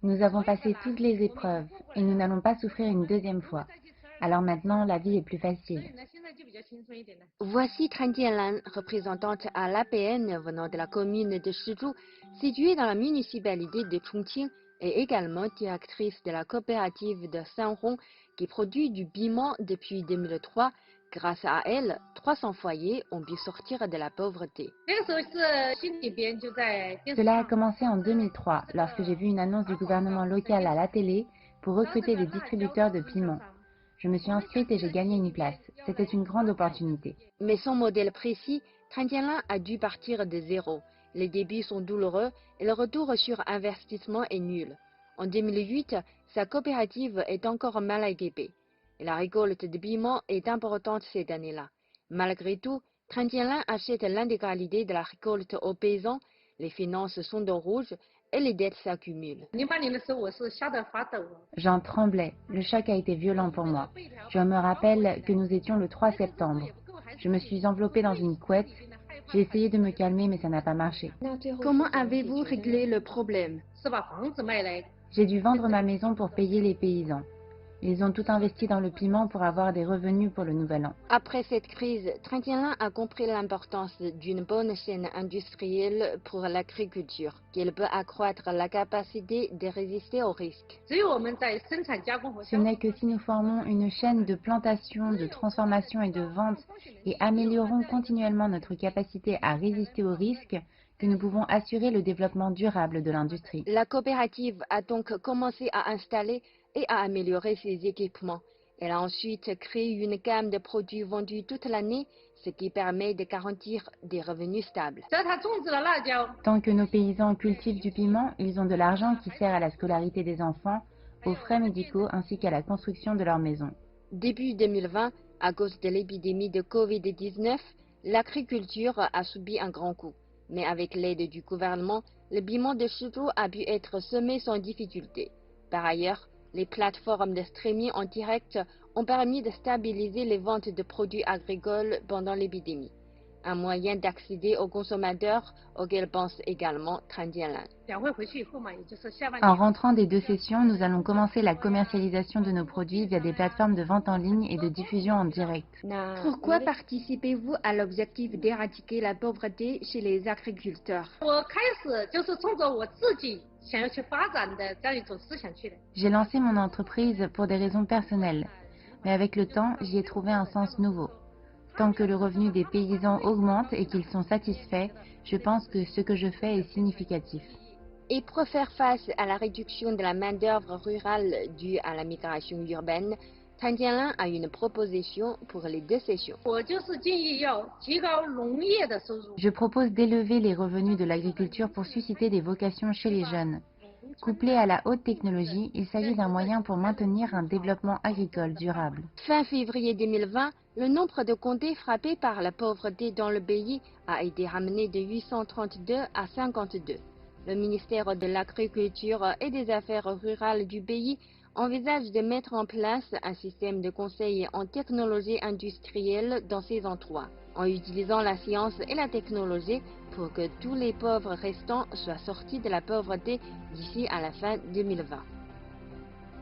Nous avons passé toutes les épreuves et nous n'allons pas souffrir une deuxième fois. Alors maintenant, la vie est plus facile. Voici Tran Jianlan, représentante à l'APN venant de la commune de Shizhou, située dans la municipalité de Chongqing, et également directrice de la coopérative de Sanhong qui produit du piment depuis 2003. Grâce à elle, 300 foyers ont pu sortir de la pauvreté. Cela a commencé en 2003, lorsque j'ai vu une annonce du gouvernement local à la télé pour recruter des distributeurs de piments. Je me suis inscrite et j'ai gagné une place. C'était une grande opportunité. Mais son modèle précis, Tran Jianlan a dû partir de zéro. Les débuts sont douloureux et le retour sur investissement est nul. En 2008, sa coopérative est encore mal équipée. Et la récolte de piment est importante cette année-là. Malgré tout, Tran Jianlan achète l'intégralité de la récolte aux paysans, les finances sont au rouge et les dettes s'accumulent. J'en tremblais. Le choc a été violent pour moi. Je me rappelle que nous étions le 3 septembre. Je me suis enveloppée dans une couette. J'ai essayé de me calmer, mais ça n'a pas marché. Comment avez-vous réglé le problème? J'ai dû vendre ma maison pour payer les paysans. Ils ont tout investi dans le piment pour avoir des revenus pour le nouvel an. Après cette crise, Tran Jianlan a compris l'importance d'une bonne chaîne industrielle pour l'agriculture, qu'elle peut accroître la capacité de résister aux risques. Ce n'est que si nous formons une chaîne de plantation, de transformation et de vente et améliorons continuellement notre capacité à résister aux risques que nous pouvons assurer le développement durable de l'industrie. La coopérative a donc commencé à installer et à améliorer ses équipements. Elle a ensuite créé une gamme de produits vendus toute l'année, ce qui permet de garantir des revenus stables. Tant que nos paysans cultivent du piment, ils ont de l'argent qui sert à la scolarité des enfants, aux frais médicaux ainsi qu'à la construction de leur maison. Début 2020, à cause de l'épidémie de Covid-19, l'agriculture a subi un grand coup. Mais avec l'aide du gouvernement, le piment de Shizhou a pu être semé sans difficulté. Par ailleurs, les plateformes de streaming en direct ont permis de stabiliser les ventes de produits agricoles pendant l'épidémie. Un moyen d'accéder aux consommateurs auquel pense également Tran Jianlan. En rentrant des 2 sessions, nous allons commencer la commercialisation de nos produits via des plateformes de vente en ligne et de diffusion en direct. Pourquoi participez-vous à l'objectif d'éradiquer la pauvreté chez les agriculteurs? J'ai lancé mon entreprise pour des raisons personnelles, mais avec le temps, j'y ai trouvé un sens nouveau. Tant que le revenu des paysans augmente et qu'ils sont satisfaits, je pense que ce que je fais est significatif. Et pour faire face à la réduction de la main-d'œuvre rurale due à la migration urbaine, Tran Jianlan a une proposition pour les 2 sessions. Je propose d'élever les revenus de l'agriculture pour susciter des vocations chez les jeunes. Couplé à la haute technologie, il s'agit d'un moyen pour maintenir un développement agricole durable. Fin février 2020, le nombre de comtés frappés par la pauvreté dans le pays a été ramené de 832 à 52. Le ministère de l'Agriculture et des Affaires rurales du pays envisage de mettre en place un système de conseil en technologie industrielle dans ces endroits, en utilisant la science et la technologie pour que tous les pauvres restants soient sortis de la pauvreté d'ici à la fin 2020.